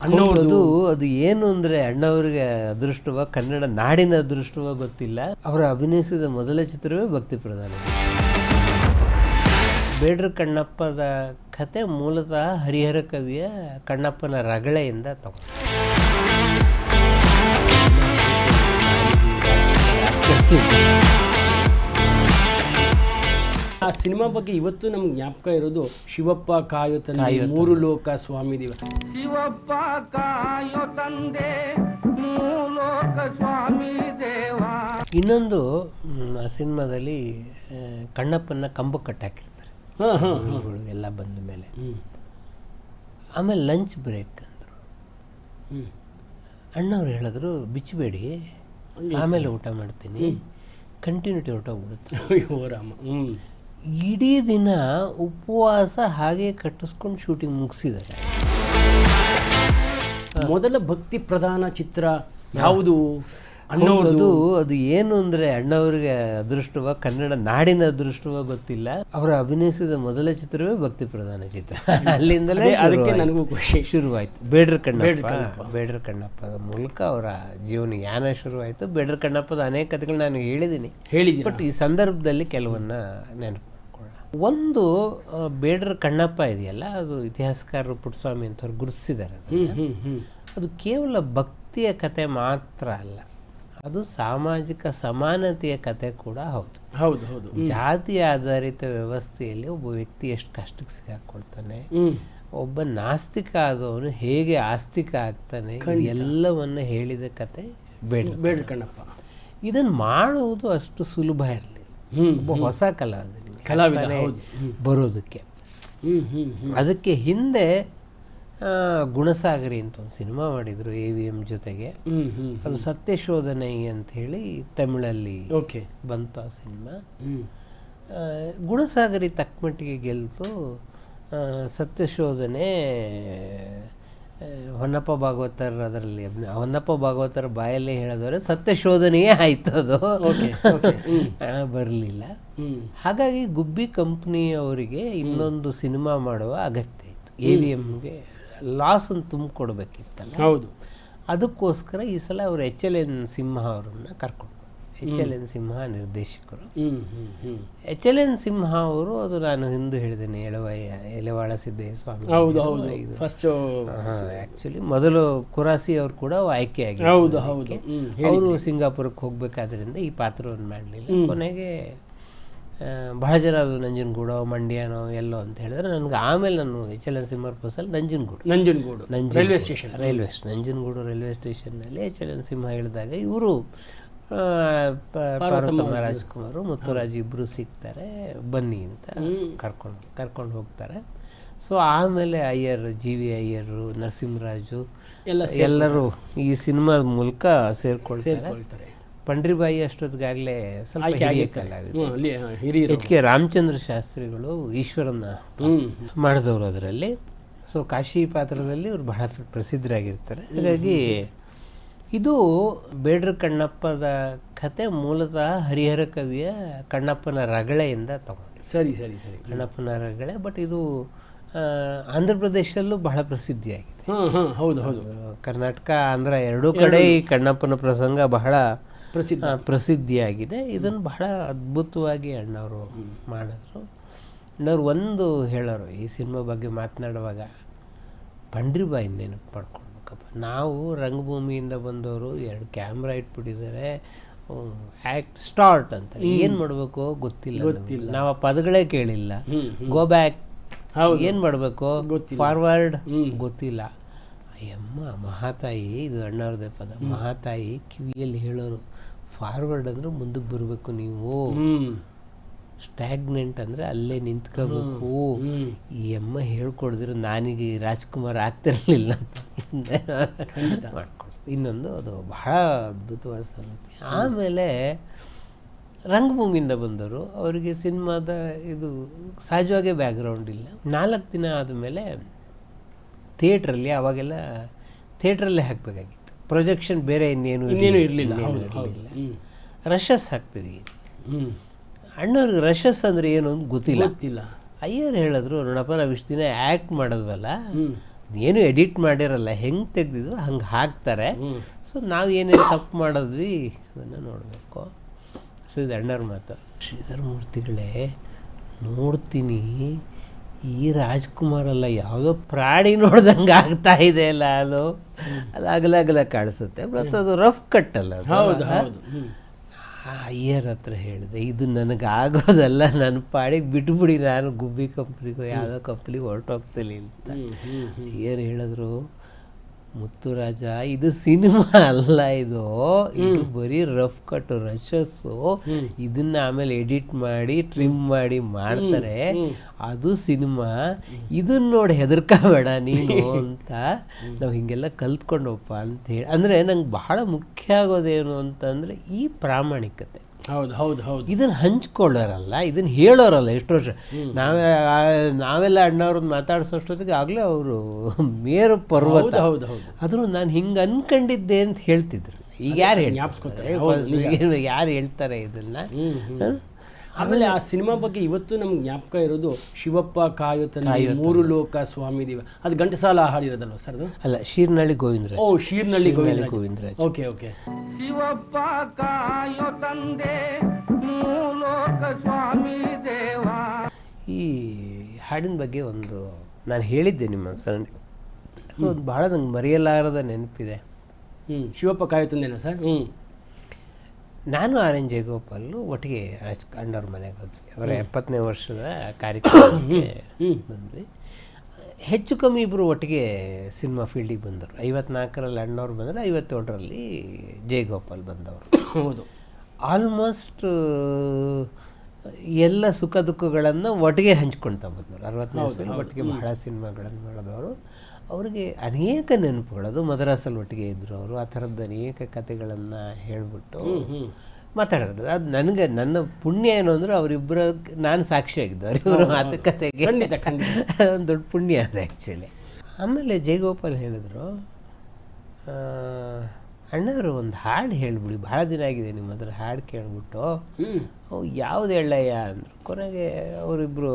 ಅನ್ನೋದು ಅದು ಏನು ಅಂದರೆ ಅಣ್ಣವ್ರಿಗೆ ಅದೃಷ್ಟವ, ಕನ್ನಡ ನಾಡಿನ ಅದೃಷ್ಟವ ಗೊತ್ತಿಲ್ಲ. ಅವರು ಅಭಿನಯಿಸಿದ ಮೊದಲ ಚಿತ್ರವೇ ಭಕ್ತಿ ಪ್ರಧಾನ. ಬೇಡ್ರ ಕಣ್ಣಪ್ಪದ ಕತೆ ಮೂಲತಃ ಹರಿಹರ ಕವಿಯ ಕಣ್ಣಪ್ಪನ ರಗಳೆಯಿಂದ ತಗೊಂಡು. ಆ ಸಿನಿಮಾ ಬಗ್ಗೆ ಇವತ್ತು ನಮ್ಗೆ ಜ್ಞಾಪಕ ಇರೋದು ಶಿವಪ್ಪ ಕಾಯೋ ತಂದೆ, ಮೂರು ಲೋಕ ಸ್ವಾಮಿ ದೇವ. ಶಿವಪ್ಪ ಕಾಯೋ ತಂದೆ, ಮೂರು ಲೋಕ ಸ್ವಾಮಿ ದೇವ. ಇನ್ನೊಂದು ಆ ಸಿನಿಮಾದಲ್ಲಿ ಕಣ್ಣಪ್ಪನ ಕಂಬ ಕಟ್ಟಾಕಿರ್ತಾರೆ ಎಲ್ಲ ಬಂದ ಮೇಲೆ. ಆಮೇಲೆ ಲಂಚ್ ಬ್ರೇಕ್ ಅಂದರು. ಅಣ್ಣವ್ರು ಹೇಳಿದ್ರು ಬಿಚ್ಚಬೇಡಿ, ಆಮೇಲೆ ಊಟ ಮಾಡ್ತೀನಿ, ಕಂಟಿನ್ಯೂಟಿ ಹೊರಟೋಗ್ಬಿಡುತ್ತೆ. ಅಯ್ಯೋ ರಾಮ. ಇಡೀ ದಿನ ಉಪವಾಸ ಹಾಗೆ ಕಟ್ಟಿಸ್ಕೊಂಡು ಶೂಟಿಂಗ್ ಮುಗಿಸಿದ್ದಾರೆ. ಮೊದಲ ಭಕ್ತಿ ಪ್ರಧಾನ ಚಿತ್ರ ಯಾವುದು? ಅನ್ನೋದು ಅದು ಏನು ಅಂದರೆ ಅಣ್ಣವ್ರಿಗೆ ಅದೃಷ್ಟವ, ಕನ್ನಡ ನಾಡಿನ ಅದೃಷ್ಟವ ಗೊತ್ತಿಲ್ಲ. ಅವರು ಅಭಿನಯಿಸಿದ ಮೊದಲ ಚಿತ್ರವೇ ಭಕ್ತಿ ಪ್ರಧಾನ ಚಿತ್ರ. ಅಲ್ಲಿಂದಲೇ ಅದಕ್ಕೆ ನನಗೂ ಖುಷಿ ಶುರುವಾಯಿತು. ಬೇಡ್ರ ಕಣ್ಣಪ್ಪದ ಮೂಲಕ ಅವರ ಜೀವನ ಯಾನ ಶುರುವಾಯಿತು. ಬೇಡ್ರ ಕಣ್ಣಪ್ಪದ ಅನೇಕ ಕಥೆಗಳು ನಾನು ಹೇಳಿದ್ದೀನಿ. ಬಟ್ ಈ ಸಂದರ್ಭದಲ್ಲಿ ಕೆಲವನ್ನ ನೆನಪು ಮಾಡ್ಕೊಳ್ಳೋಣ. ಒಂದು ಬೇಡ್ರ ಕಣ್ಣಪ್ಪ ಇದೆಯಲ್ಲ, ಅದು ಇತಿಹಾಸಕಾರರು ಪುಟ್ಟಸ್ವಾಮಿ ಅಂತವ್ರು ಗುರುತಿಸಿದ್ದಾರೆ. ಅದು ಕೇವಲ ಭಕ್ತಿಯ ಕತೆ ಮಾತ್ರ ಅಲ್ಲ, ಅದು ಸಾಮಾಜಿಕ ಸಮಾನತೆಯ ಕತೆ ಕೂಡ ಹೌದು. ಹೌದು ಹೌದು. ಜಾತಿ ಆಧಾರಿತ ವ್ಯವಸ್ಥೆಯಲ್ಲಿ ಒಬ್ಬ ವ್ಯಕ್ತಿ ಎಷ್ಟು ಕಷ್ಟಕ್ಕೆ ಸಿಗಾಕೊಳ್ತಾನೆ, ಒಬ್ಬ ನಾಸ್ತಿಕ ಆದವನು ಹೇಗೆ ಆಸ್ತಿಕ ಆಗ್ತಾನೆ, ಎಲ್ಲವನ್ನ ಹೇಳಿದ ಕತೆ ಬೇಡ್ರ ಕಣ್ಣಪ್ಪ. ಇದನ್ನು ಮಾಡುವುದು ಅಷ್ಟು ಸುಲಭ ಇರಲಿಲ್ಲ. ಒಬ್ಬ ಹೊಸ ಕಲಾವಿದ ಬರೋದಕ್ಕೆ. ಅದಕ್ಕೆ ಹಿಂದೆ ಗುಣಸಾಗರಿ ಅಂತ ಒಂದು ಸಿನಿಮಾ ಮಾಡಿದರು AVM ಜೊತೆಗೆ. ಅದು ಸತ್ಯಶೋಧನೆ ಅಂತ ಹೇಳಿ ತಮಿಳಲ್ಲಿ ಬಂತು ಆ ಸಿನಿಮಾ. ಗುಣಸಾಗರಿ ತಕ್ಕಮಟ್ಟಿಗೆ ಗೆಲ್ತು. ಸತ್ಯಶೋಧನೆ ಹೊನ್ನಪ್ಪ ಭಾಗವತರ್ ಅದರಲ್ಲಿ ಹೊನ್ನಪ್ಪ ಭಾಗವತರ ಬಾಯಲ್ಲೇ ಹೇಳಿದವರು ಸತ್ಯಶೋಧನೆಯೇ ಆಯಿತು. ಅದು ಬರಲಿಲ್ಲ. ಹಾಗಾಗಿ ಗುಬ್ಬಿ ಕಂಪ್ನಿಯವರಿಗೆ ಇನ್ನೊಂದು ಸಿನಿಮಾ ಮಾಡುವ ಅಗತ್ಯ ಇತ್ತು. AVMಗೆ ಲಾಸ್ ಅಂತ ತುಂಬಿಕೊಡ್ಬೇಕಿತ್ತಲ್ಲ. ಹೌದು. ಅದಕ್ಕೋಸ್ಕರ ಈ ಸಲ ಅವರು HLN ಸಿಂಹ ಅವರನ್ನು ಕರ್ಕೊಂಡು, HLN ಸಿಂಹ ನಿರ್ದೇಶಕರು. HLN ಸಿಂಹ ಅವರು, ಅದು ನಾನು ಹಿಂದೆ ಹೇಳಿದ್ದೇನೆ, ಎಲೆವಾಳ ಸಿದ್ದಯ್ಯ ಸ್ವಾಮಿ. ಆ್ಯಕ್ಚುಲಿ ಮೊದಲು ಕುರಾಸಿ ಅವರು ಕೂಡ ಆಯ್ಕೆಯಾಗಿದ್ದರು. ಅವರು ಸಿಂಗಾಪುರಕ್ಕೆ ಹೋಗ್ಬೇಕಾದ್ರಿಂದ ಈ ಪಾತ್ರವನ್ನು ಮಾಡಲಿಲ್ಲ. ಕೊನೆಗೆ ಬಹಳ ಜನ ಅದು ನಂಜನಗೂಡೋ ಮಂಡ್ಯನೋ ಎಲ್ಲೋ ಅಂತ ಹೇಳಿದ್ರೆ, ನನಗೆ ಆಮೇಲೆ ನಾನು HLN ಸಿಂಹ ಬಸ್ಸಲ್ಲಿ ನಂಜನಗೂಡು ರೈಲ್ವೆ ನಂಜನಗೂಡು ರೈಲ್ವೆ ಸ್ಟೇಷನ್ನಲ್ಲಿ HLN ಸಿಂಹ ಹೇಳಿದಾಗ ಇವರು ಪಾರ್ವತಮ್ಮ ರಾಜ್ಕುಮಾರ್ ಮುತ್ತುರಾಜ್ ಇಬ್ಬರು ಸಿಗ್ತಾರೆ, ಬನ್ನಿ ಅಂತ ಕರ್ಕೊಂಡು ಹೋಗ್ತಾರೆ. ಸೊ ಆಮೇಲೆ GV ಅಯ್ಯರು, ನರಸಿಂಹರಾಜು ಎಲ್ಲರೂ ಈ ಸಿನಿಮಾದ ಮೂಲಕ ಸೇರ್ಕೊಳ್ತಾರೆ. ಪಂಡ್ರಿಬಾಯಿ ಅಷ್ಟೊತ್ತಿಗಾಗಲೇ ಸ್ವಲ್ಪ HK ರಾಮಚಂದ್ರ ಶಾಸ್ತ್ರಿಗಳು ಈಶ್ವರನ ಮಾಡಿದವರು ಅದರಲ್ಲಿ. ಸೊ ಕಾಶಿ ಪಾತ್ರದಲ್ಲಿ ಇವರು ಬಹಳ ಪ್ರಸಿದ್ಧರಾಗಿರ್ತಾರೆ. ಹಾಗಾಗಿ ಇದು ಬೇಡ್ರ ಕಣ್ಣಪ್ಪದ ಕತೆ ಮೂಲತಃ ಹರಿಹರ ಕವಿಯ ಕಣ್ಣಪ್ಪನ ರಗಳೆಯಿಂದ ತಗೊಂಡು. ಸರಿ. ಕಣ್ಣಪ್ಪನ ರಗಳೆ. ಬಟ್ ಇದು ಆಂಧ್ರ ಪ್ರದೇಶದಲ್ಲೂ ಬಹಳ ಪ್ರಸಿದ್ಧಿಯಾಗಿದೆ. ಹೌದು. ಕರ್ನಾಟಕ ಆಂಧ್ರ ಎರಡೂ ಕಡೆ ಈ ಕಣ್ಣಪ್ಪನ ಪ್ರಸಂಗ ಬಹಳ ಪ್ರಸಿದ್ಧಿಯಾಗಿದೆ. ಇದನ್ನು ಬಹಳ ಅದ್ಭುತವಾಗಿ ಅಣ್ಣವರು ಮಾಡಿದ್ರು. ಅಣ್ಣವ್ರು ಒಂದು ಹೇಳೋರು ಈ ಸಿನಿಮಾ ಬಗ್ಗೆ ಮಾತನಾಡುವಾಗ, ಪಂಡ್ರಿಬಾಯಿ ನೆನಪು ಮಾಡ್ಕೊಳ್ಬೇಕಪ್ಪ. ನಾವು ರಂಗಭೂಮಿಯಿಂದ ಬಂದವರು 2 ಕ್ಯಾಮ್ರಾ ಇಟ್ಬಿಟ್ಟಿದ್ದಾರೆ, ಆ್ಯಕ್ಟ್ ಸ್ಟಾರ್ಟ್ ಅಂತ ಏನು ಮಾಡಬೇಕು ಗೊತ್ತಿಲ್ಲ. ನಾವು ಆ ಪದಗಳೇ ಕೇಳಿಲ್ಲ. ಗೋ ಬ್ಯಾಕ್ ಏನು ಮಾಡಬೇಕು, ಫಾರ್ವರ್ಡ್ ಗೊತ್ತಿಲ್ಲ. ಅಯ್ಯಮ್ಮ ಮಹಾತಾಯಿ, ಇದು ಅಣ್ಣವ್ರದೇ ಪದ, ಮಹಾತಾಯಿ ಕಿವಿಯಲ್ಲಿ ಹೇಳೋರು, ಫಾರ್ವರ್ಡ್ ಅಂದರೆ ಮುಂದಕ್ಕೆ ಬರಬೇಕು ನೀವು, ಸ್ಟ್ಯಾಗ್ನೆಂಟ್ ಅಂದರೆ ಅಲ್ಲೇ ನಿಂತ್ಕೋಬೇಕು. ಈ ಅಮ್ಮ ಹೇಳ್ಕೊಡಿದ್ರೆ ನಾನೀಗ ರಾಜ್ಕುಮಾರ್ ಆಗ್ತಿರಲಿಲ್ಲ ಮಾಡ್ಕೊಂಡು. ಇನ್ನೊಂದು ಅದು ಬಹಳ ಅದ್ಭುತವಾದ ಸಂಗತಿ. ಆಮೇಲೆ ರಂಗಭೂಮಿಯಿಂದ ಬಂದವರು, ಅವರಿಗೆ ಸಿನಿಮಾದ ಇದು ಸಹಜವಾಗೇ ಬ್ಯಾಕ್ಗ್ರೌಂಡ್ ಇಲ್ಲ. 4 ದಿನ ಆದಮೇಲೆ ಥಿಯೇಟ್ರಲ್ಲಿ, ಅವಾಗೆಲ್ಲ ಥಿಯೇಟ್ರಲ್ಲೇ ಹಾಕಬೇಕಾಗಿತ್ತು, ಪ್ರೊಜೆಕ್ಷನ್ ಬೇರೆ ಇನ್ನೇನು ಇರಲಿಲ್ಲ. ರಶಸ್ ಹಾಕ್ತೀವಿ. ಅಣ್ಣವ್ರಿಗೆ ರಶಸ್ ಅಂದರೆ ಏನು ಅಂತ ಗೊತ್ತಿಲ್ಲ. ಅಯ್ಯರ್ ಹೇಳಿದ್ರು, ನೋಡಪ್ಪ ನಾವು ಇಷ್ಟು ದಿನ ಆ್ಯಕ್ಟ್ ಮಾಡೋದ್ವಲ್ಲ, ಏನು ಎಡಿಟ್ ಮಾಡಿರಲ್ಲ, ಹೆಂಗೆ ತೆಗ್ದಿದ್ದು ಹಂಗೆ ಹಾಕ್ತಾರೆ. ಸೊ ನಾವು ಏನೇನು ತಪ್ಪು ಮಾಡಿದ್ವಿ ಅದನ್ನು ನೋಡಬೇಕು. ಸೊ ಇದು ಅಣ್ಣವ್ರ ಮಾತು. ಶ್ರೀಧರ ಮೂರ್ತಿಗಳೇ, ನೋಡ್ತೀನಿ ಈ ರಾಜ್ಕುಮಾರ್ ಅಲ್ಲ, ಯಾವುದೋ ಪ್ರಾಣಿ ನೋಡ್ದಂಗೆ ಆಗ್ತಾ ಇದೆ ಅಲ್ಲ, ಅದು ಅಗಲ ಕಾಣಿಸುತ್ತೆ. ಬಟ್ ಅದು ರಫ್ ಕಟ್ ಅಲ್ಲ. ಅಯ್ಯರ್ ಹತ್ರ ಹೇಳಿದೆ, ಇದು ನನಗೆ ಆಗೋದಲ್ಲ, ನನ್ನ ಪಾಡಿಗೆ ಬಿಟ್ಬಿಡಿ, ನಾನು ಗುಬ್ಬಿ ಕಂಪ್ನಿಗೋ ಯಾವುದೋ ಕಂಪ್ನಿಗೆ ಹೊರಟೋಗ್ತೀನಿ ಅಂತ. ಅಯ್ಯರ್ ಹೇಳಿದ್ರು, ಮುತ್ತುರಾಜ ಇದು ಸಿನಿಮಾ ಅಲ್ಲ, ಇದು ಬರೀ ರಫ್ ಕಟ್ ರಶಸ್ಸು, ಇದನ್ನ ಆಮೇಲೆ ಎಡಿಟ್ ಮಾಡಿ ಟ್ರಿಮ್ ಮಾಡಿ ಮಾಡ್ತಾರೆ, ಅದು ಸಿನಿಮಾ. ಇದನ್ನ ನೋಡಿ ಹೆದರ್ಕೋಬೇಡ ನೀನು ಅಂತ ನಾವು ಹಿಂಗೆಲ್ಲ ಕಲ್ತ್ಕೊಂಡಪ್ಪ ಅಂತ ಹೇಳಿ. ಅಂದರೆ ನಂಗೆ ಬಹಳ ಮುಖ್ಯ ಆಗೋದೇನು ಅಂತಂದರೆ ಈ ಪ್ರಾಮಾಣಿಕತೆ. ಹೌದು ಹೌದು ಹೌದು. ಇದನ್ನು ಹಂಚ್ಕೊಳ್ಳೋರಲ್ಲ, ಇದನ್ನು ಹೇಳೋರಲ್ಲ. ಎಷ್ಟು ವರ್ಷ ನಾವೆಲ್ಲ ಅಣ್ಣವ್ರನ್ನ ಮಾತಾಡ್ಸೋಷ್ಟೊತ್ತಿಗೆ ಆಗಲೇ ಅವರು ಮೇರು ಪರ್ವತ. ಹೌದು ಹೌದು. ಆದರೂ ನಾನು ಹಿಂಗೆ ಅನ್ಕೊಂಡಿದ್ದೆ ಅಂತ ಹೇಳ್ತಿದ್ರು. ಈಗ ಯಾರು ಯಾರು ಹೇಳ್ತಾರೆ ಇದನ್ನು? ಆಮೇಲೆ ಆ ಸಿನಿಮಾ ಬಗ್ಗೆ ಇವತ್ತು ನಮ್ಗೆ ಜ್ಞಾಪಕ ಇರೋದು ಶಿವಪ್ಪ ಕಾಯೋ ತಂದೆ ಮೂರು ಲೋಕ ಸ್ವಾಮಿ ದೇವ. ಅದು ಘಂಟಸಾಲ ಹಾಡಿರೋದಲ್ವ ಸರ್? ಅದು ಅಲ್ಲ, ಶೀರ್ನಳ್ಳಿ ಗೋವಿಂದರಾಜ್. ಓ, ಶೀರ್ನಳ್ಳಿ ಗೋವಿಂದರಾಜ್. Okay okay. ಶಿವಪ್ಪ ಕಾಯೋ ತಂದೆ ಮೂಲೋಕ ಸ್ವಾಮಿ ದೇವ. ಈ ಹಾಡಿನ ಬಗ್ಗೆ ಒಂದು ನಾನು ಹೇಳಿದ್ದೆ ನಿಮ್ಮ ಸರಣಿ, ಒಂದು ಭಾಳ ನಂಗೆ ಮರೆಯಲಾರದ ನೆನಪಿದೆ. ಶಿವಪ್ಪ ಕಾಯೋ ತಂದೆನಾ ಸರ್? ನಾನು ಆರ್ ಎನ್ ಜಯಗೋಪಾಲು ಒಟ್ಟಿಗೆ ಅಣ್ಣವ್ರ ಮನೆಗೆ ಹೋದ್ವಿ. ಅವರ 70ನೇ ವರ್ಷದ ಕಾರ್ಯಕ್ರಮಕ್ಕೆ ಬಂದ್ವಿ. ಹೆಚ್ಚು ಕಮ್ಮಿ ಇಬ್ಬರು ಒಟ್ಟಿಗೆ ಸಿನಿಮಾ ಫೀಲ್ಡಿಗೆ ಬಂದವರು. 54ರಲ್ಲಿ ಅಣ್ಣವ್ರು ಬಂದರೆ 57ರಲ್ಲಿ ಜಯಗೋಪಾಲ್ ಬಂದವರು. ಹೌದು. ಆಲ್ಮೋಸ್ಟ್ ಎಲ್ಲ ಸುಖ ದುಃಖಗಳನ್ನು ಒಟ್ಟಿಗೆ ಹಂಚ್ಕೊಳ್ತಾ ಬಂದವರು. 60ನೇ ವರ್ಷದಲ್ಲಿ ಒಟ್ಟಿಗೆ ಬಹಳ ಸಿನಿಮಾಗಳನ್ನು ಮಾಡಿದವರು. ಅವ್ರಿಗೆ ಅನೇಕ ನೆನಪುಗಳು. ಅದು ಮದ್ರಾಸಲ್ಲಿ ಒಟ್ಟಿಗೆ ಇದ್ದರು ಅವರು. ಆ ಥರದ್ದು ಅನೇಕ ಕಥೆಗಳನ್ನು ಹೇಳಿಬಿಟ್ಟು ಮಾತಾಡಿದ್ರು. ಅದು ನನಗೆ ನನ್ನ ಪುಣ್ಯ ಏನು ಅಂದರೆ ಅವರಿಬ್ಬರ ನಾನು ಸಾಕ್ಷಿಯಾಗಿದ್ದವ್ರು ಇವರು ಮಾತುಕತೆಗೆ. ಒಂದು ದೊಡ್ಡ ಪುಣ್ಯ ಅದು ಆ್ಯಕ್ಚುಲಿ. ಆಮೇಲೆ ಜಯಗೋಪಾಲ್ ಹೇಳಿದ್ರು, ಅಣ್ಣವರು ಒಂದು ಹಾಡು ಹೇಳಿಬಿಡಿ, ಭಾಳ ದಿನ ಆಗಿದೆ ನಿಮ್ಮ ಹತ್ರ ಹಾಡು ಕೇಳಿಬಿಟ್ಟು. ಯಾವುದು ಹೇಳಯ್ಯ ಅಂದರು. ಕೊನೆಗೆ ಅವರಿಬ್ಬರು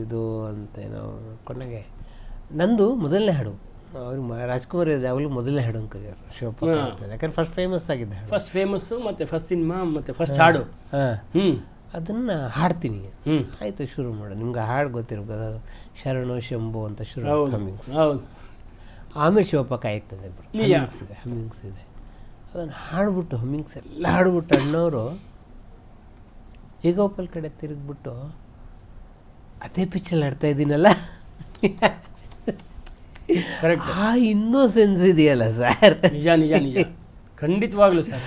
ಇದು ಅಂತೇನೋ ಕೊನೆಗೆ ನಂದು ಮೊದಲನೇ ಹಾಡು. ಅವರು ರಾಜ್ಕುಮಾರ್ ಯಾವಾಗಲೂ ಮೊದಲನೇ ಹಾಡು ಅಂತ ಕರೆಯೋರು ಶಿವಪ್ಪ. ಯಾಕಂದ್ರೆ ಫಸ್ಟ್ ಫೇಮಸ್ ಆಗಿದ್ದ ಹಾಡು, ಫಸ್ಟ್ ಫೇಮಸ್ಸು, ಮತ್ತು ಫಸ್ಟ್ ಸಿನಿಮಾ, ಮತ್ತು ಫಸ್ಟ್ ಹಾಡು. ಅದನ್ನು ಹಾಡ್ತೀನಿ. ಆಯಿತು, ಶುರು ಮಾಡು. ನಿಮ್ಗೆ ಹಾಡು ಗೊತ್ತಿರ್ಬೋದು, ಶರಣೋ ಶಂಭು ಅಂತ ಶುರು ಹಮ್ಮಿಂಗ್ಸ್. ಆಮೇಲೆ ಶಿವಪ್ಪ ಕಾಯ್ತದೆ ಹಮ್ಮಿಂಗ್ಸ್ ಇದೆ. ಅದನ್ನು ಹಾಡ್ಬಿಟ್ಟು ಹಮ್ಮಿಂಗ್ಸ್ ಎಲ್ಲ ಹಾಡ್ಬಿಟ್ಟು ಅಣ್ಣವರು ಜಯಗೋಪಾಲ್ ಕಡೆ ತಿರುಗಿಬಿಟ್ಟು, ಅದೇ ಪಿಚ್ಚಲ್ಲಿ ಆಡ್ತಾ ಇದ್ದೀನಲ್ಲ, ಆ ಇನ್ನೋಸೆನ್ಸ್ ಇದೆಯಲ್ಲ ಸರ್, ನಿಜ ನಿಜ ನಿಜ, ಖಂಡಿತವಾಗ್ಲೂ ಸರ್.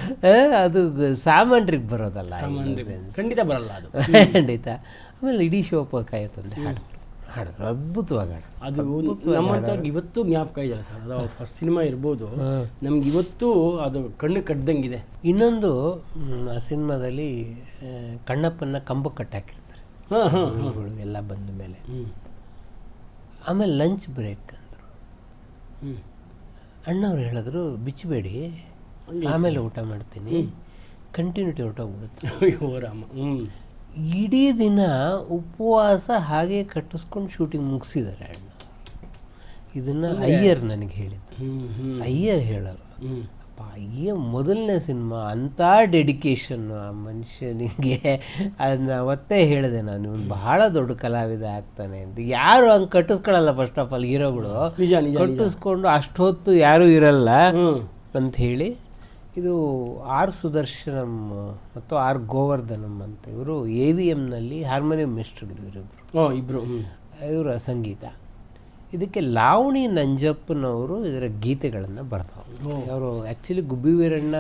ಅದು ಸಾಮಾನ್ಯರಿಗೆ ಬರೋದಲ್ಲ, ಖಂಡಿತ ಬರಲ್ಲ ಅದು, ಖಂಡಿತ. ಆಮೇಲೆ ಇಡೀ ಶಿವಪ್ಪ ಕಾಯುತ್ತಂತೆ ಹಾಡಿದ್ರು, ಅದ್ಭುತವಾಗಿ ಹಾಡಿದ್ರು. ಅದು ನಮ್ಮಂಥವ್ರಿಗೆ ಇವತ್ತು ಜ್ಞಾಪಕ ಇದೆಯಲ್ಲ ಸರ್. ಅದು ಅವ್ರ ಫಸ್ಟ್ ಸಿನಿಮಾ ಇರ್ಬೋದು, ನಮ್ಗೆ ಇವತ್ತು ಅದು ಕಣ್ಣು ಕಟ್ಟದಂಗಿದೆ. ಇನ್ನೊಂದು ಆ ಸಿನಿಮಾದಲ್ಲಿ ಕಣ್ಣಪ್ಪನ ಕಂಬ ಕಟ್ಟಾಕಿರ್ತಾರೆ ಎಲ್ಲ ಬಂದ ಮೇಲೆ. ಆಮೇಲೆ ಲಂಚ್ ಬ್ರೇಕ್ ಅಂದರು. ಅಣ್ಣವ್ರು ಹೇಳಿದ್ರು, ಬಿಚ್ಚಬೇಡಿ, ಆಮೇಲೆ ಊಟ ಮಾಡ್ತೀನಿ, ಕಂಟಿನ್ಯೂಟಿ ಹೊರಟೋಗ್ಬಿಡುತ್ತೆ. ಅಯ್ಯೋ ರಾಮ. ಇಡೀ ದಿನ ಉಪವಾಸ ಹಾಗೆ ಕಟ್ಟಿಸ್ಕೊಂಡು ಶೂಟಿಂಗ್ ಮುಗಿಸಿದ್ದಾರೆ ಅಣ್ಣ. ಇದನ್ನು ಅಯ್ಯರ್ ನನಗೆ ಹೇಳಿದ್ದು. ಅಯ್ಯರ್ ಹೇಳೋರು, ಅಪ್ಪ ಅಯ್ಯ ಮೊದಲನೇ ಸಿನಿಮಾ, ಅಂಥ ಡೆಡಿಕೇಶನ್ನು ಆ ಮನುಷ್ಯನಿಗೆ. ಅದನ್ನ ಅವತ್ತೇ ಹೇಳಿದೆ ನಾನು, ಇವನು ಬಹಳ ದೊಡ್ಡ ಕಲಾವಿದ ಆಗ್ತಾನೆ ಅಂತ. ಯಾರು ಹಂಗೆ ಕಟ್ಟಿಸ್ಕೊಳ್ಳಲ್ಲ ಫಸ್ಟ್ ಆಫ್ ಆಲ್, ಹೀರೋಗಳು ಕಟ್ಟಿಸ್ಕೊಂಡು ಅಷ್ಟೊತ್ತು ಯಾರೂ ಇರಲ್ಲ ಅಂತ ಹೇಳಿ. ಇದು ಆರ್ ಸುದರ್ಶನಂ ಮತ್ತು ಆರ್ ಗೋವರ್ಧನಂ ಅಂತ, ಇವರು AVMನಲ್ಲಿ ಹಾರ್ಮೋನಿಯಂ ಮಿಸ್ಟ್ರುಗಳು ಇವರಿಬ್ಬರು. ಇವರ ಸಂಗೀತ. ಇದಕ್ಕೆ ಲಾವಣಿ ನಂಜಪ್ಪನವರು ಇದರ ಗೀತೆಗಳನ್ನು ಬರ್ತಾವೆ. ಅವರು ಆ್ಯಕ್ಚುಲಿ ಗುಬ್ಬಿ ವೀರಣ್ಣ,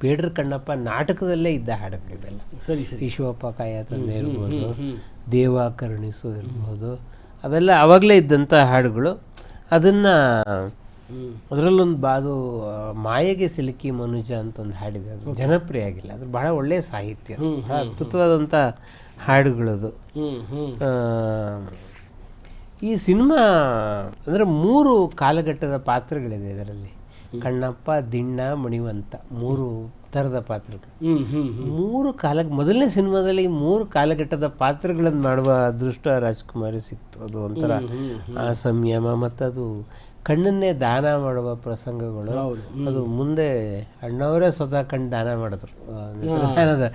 ಬೇಡ್ರ ಕಣ್ಣಪ್ಪ ನಾಟಕದಲ್ಲೇ ಇದ್ದ ಹಾಡುಗಳಿವೆಲ್ಲ. ಸರಿ ಸರಿ. ಶಿವಪ್ಪ ಕಾಯ ತಂದೆ ಇರ್ಬೋದು, ದೇವ ಕರುಣಿಸು ಇರ್ಬೋದು, ಅವೆಲ್ಲ ಅವಾಗಲೇ ಇದ್ದಂಥ ಹಾಡುಗಳು. ಅದನ್ನು ಅದರಲ್ಲೊಂದು ಅದು ಮಾಯೆಗೆ ಸಿಲುಕಿ ಮನುಜ ಅಂತ ಒಂದು ಹಾಡಿದೆ, ಅದು ಜನಪ್ರಿಯ ಆಗಿಲ್ಲ. ಅದು ಬಹಳ ಒಳ್ಳೆಯ ಸಾಹಿತ್ಯ, ಬಹಳ ಅದ್ಭುತವಾದಂಥ ಹಾಡುಗಳದು. ಈ ಸಿನಿಮಾ ಅಂದರೆ 3 ಕಾಲಘಟ್ಟದ ಪಾತ್ರಗಳಿದೆ ಇದರಲ್ಲಿ. ಕಣ್ಣಪ್ಪ, ದಿಣ್ಣ, ಮಣಿವಂತ 3 ಥರದ ಪಾತ್ರಗಳು. 3 ಕಾಲಕ್ಕೆ ಮೊದಲನೇ ಸಿನಿಮಾದಲ್ಲಿ 3 ಕಾಲಘಟ್ಟದ ಪಾತ್ರಗಳನ್ನು ಮಾಡುವ ಅದೃಷ್ಟ ರಾಜ್ಕುಮಾರಿ ಸಿಕ್ತು. ಅದು ಒಂಥರ ಆ ಸಂಯಮ ಮತ್ತು ಅದು ಕಣ್ಣನ್ನೇ ದಾನ ಮಾಡುವ ಪ್ರಸಂಗಗಳು. ಅದು ಮುಂದೆ ಅಣ್ಣವರೇ ಸ್ವತಃ ಕಣ್ಣು ದಾನ ಮಾಡಿದ್ರು, ದಾನದ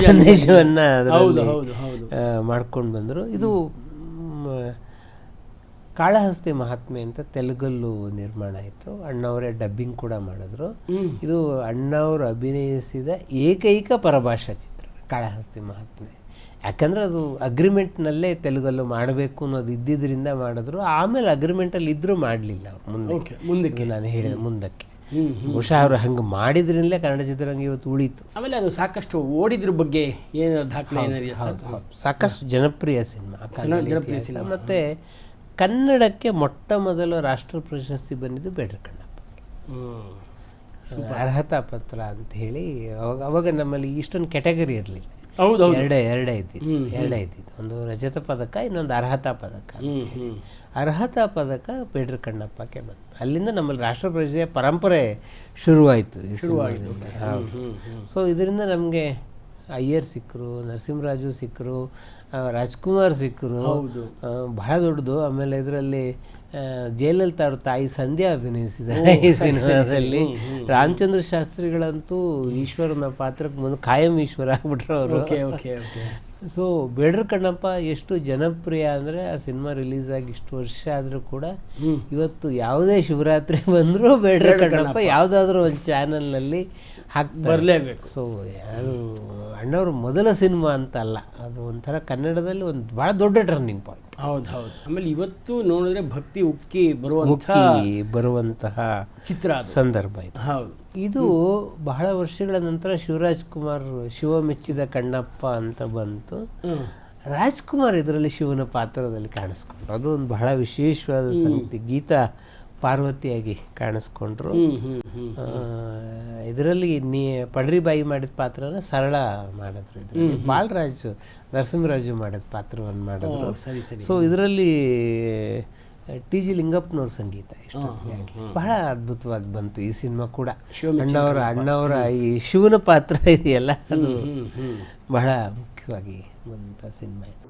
ಸಂದೇಶವನ್ನು ಅದರಲ್ಲಿ ಮಾಡ್ಕೊಂಡು ಬಂದರು. ಇದು ಕಾಳಹಸ್ತಿ ಮಹಾತ್ಮೆ ಅಂತ ತೆಲುಗಲ್ಲೂ ನಿರ್ಮಾಣ ಆಯಿತು. ಅಣ್ಣವರೇ ಡಬ್ಬಿಂಗ್ ಕೂಡ ಮಾಡಿದ್ರು. ಇದು ಅಣ್ಣವರು ಅಭಿನಯಿಸಿದ ಏಕೈಕ ಪರಭಾಷಾ ಚಿತ್ರ ಕಾಳಹಸ್ತಿ ಮಹಾತ್ಮೆ. ಯಾಕಂದರೆ ಅದು ಅಗ್ರಿಮೆಂಟ್ನಲ್ಲೇ ತೆಲುಗಲ್ಲೂ ಮಾಡಬೇಕು ಅನ್ನೋದು ಇದ್ದಿದ್ದರಿಂದ ಮಾಡಿದ್ರು. ಆಮೇಲೆ ಅಗ್ರಿಮೆಂಟಲ್ಲಿ ಇದ್ದರೂ ಮಾಡಲಿಲ್ಲ ಅವರು ಮುಂದಕ್ಕೆ ನಾನು ಹೇಳಿದ ಮುಂದಕ್ಕೆ. ಬಹುಶಃ ಅವರು ಹಂಗೆ ಮಾಡಿದ್ರಿಂದಲೇ ಕನ್ನಡ ಚಿತ್ರರಂಗ ಇವತ್ತು ಉಳಿತು. ಆಮೇಲೆ ಅದು ಸಾಕಷ್ಟು ಓಡಿದ್ರ ಬಗ್ಗೆ ಏನು ದಾಖಲೆ ಸಾಕಷ್ಟು ಜನಪ್ರಿಯ ಸಿನಿಮಾ. ಮತ್ತು ಕನ್ನಡಕ್ಕೆ ಮೊಟ್ಟ ಮೊದಲು ರಾಷ್ಟ್ರ ಪ್ರಶಸ್ತಿ ಬಂದಿದ್ದು ಬೇಡ್ರ ಕಣ್ಣಪ್ಪ. ಅರ್ಹತಾ ಪತ್ರ ಅಂತ ಹೇಳಿ ಅವಾಗ ನಮ್ಮಲ್ಲಿ ಇಷ್ಟೊಂದು ಕ್ಯಾಟಗರಿ ಇರಲಿಲ್ಲ. ಎರಡೇ ಇದ್ದಿತ್ತು. ಒಂದು ರಜತ ಪದಕ, ಇನ್ನೊಂದು ಅರ್ಹತಾ ಪದಕ. ಅರ್ಹತಾ ಪದಕ ಬೇಡ್ರ ಕಣ್ಣಪ್ಪಕ್ಕೆ ಬಂತು. ಅಲ್ಲಿಂದ ನಮ್ಮಲ್ಲಿ ರಾಷ್ಟ್ರ ಪ್ರಶಸ್ತಿಯ ಪರಂಪರೆ ಶುರುವಾಯಿತು. ಸೊ ಇದರಿಂದ ನಮಗೆ ಅಯ್ಯರ್ ಸಿಕ್ಕರು, ನರಸಿಂಹರಾಜು ಸಿಕ್ಕರು, ರಾಜ್ಕುಮಾರ್ ಸಿಕ್ಕರು, ಬಹಳ ದೊಡ್ಡದು. ಆಮೇಲೆ ಇದರಲ್ಲಿ ಜಯಲಲಿತಾ ಅವ್ರ ತಾಯಿ ಸಂಧ್ಯಾ ಅಭಿನಯಿಸಿದ್ದಾರೆ ಈ ಸಿನಿಮಾದಲ್ಲಿ. ರಾಮಚಂದ್ರ ಶಾಸ್ತ್ರಿಗಳಂತೂ ಈಶ್ವರನ ಪಾತ್ರಕ್ಕೆ ಮುಂದೆ ಖಾಯಂ ಈಶ್ವರ ಆಗ್ಬಿಟ್ರು ಅವರು. ಸೊ ಬೇಡ್ರ ಕಣ್ಣಪ್ಪ ಎಷ್ಟು ಜನಪ್ರಿಯ ಅಂದರೆ ಆ ಸಿನಿಮಾ ರಿಲೀಸ್ ಆಗಿ ಇಷ್ಟು ವರ್ಷ ಆದರೂ ಕೂಡ ಇವತ್ತು ಯಾವುದೇ ಶಿವರಾತ್ರಿ ಬಂದರೂ ಬೇಡ್ರ ಕಣ್ಣಪ್ಪ ಯಾವುದಾದ್ರೂ ಒಂದು ಚಾನಲ್ನಲ್ಲಿ ಬರಲೇಬೇಕು. ಸೊ ಅದು ಅಣ್ಣವ್ರ ಮೊದಲ ಸಿನಿಮಾ ಅಂತ ಅಲ್ಲ, ಅದು ಒಂಥರ ಕನ್ನಡದಲ್ಲಿ ಒಂದು ಭಾಳ ದೊಡ್ಡ ಟರ್ನಿಂಗ್ ಪಾಯಿಂಟ್. ಹೌದು. ಆಮೇಲೆ ಇವತ್ತು ನೋಡಿದ್ರೆ ಭಕ್ತಿ ಉಕ್ಕಿ ಬರುವಂತಹ ಚಿತ್ರ ಸಂದರ್ಭ ಇದು. ಹೌದು. ಇದು ಬಹಳ ವರ್ಷಗಳ ನಂತರ ಶಿವರಾಜ್ ಕುಮಾರ್ ಶಿವ ಮೆಚ್ಚಿದ ಕಣ್ಣಪ್ಪ ಅಂತ ಬಂತು. ರಾಜ್ಕುಮಾರ್ ಇದರಲ್ಲಿ ಶಿವನ ಪಾತ್ರದಲ್ಲಿ ಕಾಣಿಸ್ಕೊಂಡ್ರು. ಅದು ಒಂದು ಬಹಳ ವಿಶೇಷವಾದ ಸಂಗತಿ. ಗೀತಾ ಪಾರ್ವತಿಯಾಗಿ ಕಾಣಿಸ್ಕೊಂಡ್ರು. ಇದರಲ್ಲಿ ಪಂಡ್ರಿಬಾಯಿ ಮಾಡಿದ ಪಾತ್ರನ ಸರಳ ಮಾಡಿದ್ರು. ಇದರಲ್ಲಿ ಬಾಲರಾಜ್ ನರಸಿಂಹರಾಜು ಮಾಡಿದ ಪಾತ್ರವನ್ನು ಮಾಡಿದ್ರು. ಸೊ ಇದರಲ್ಲಿ ಟಿ ಜಿ ಲಿಂಗಪ್ಪನವ್ರ ಸಂಗೀತ ಬಹಳ ಅದ್ಭುತವಾಗಿ ಬಂತು ಈ ಸಿನಿಮಾ ಕೂಡ. ಅಣ್ಣವರ ಈ ಶಿವನ ಪಾತ್ರ ಇದೆಯಲ್ಲ, ಅದು ಬಹಳ ಮುಖ್ಯವಾಗಿ ಬಂದಂಥ ಸಿನಿಮಾ ಇದು.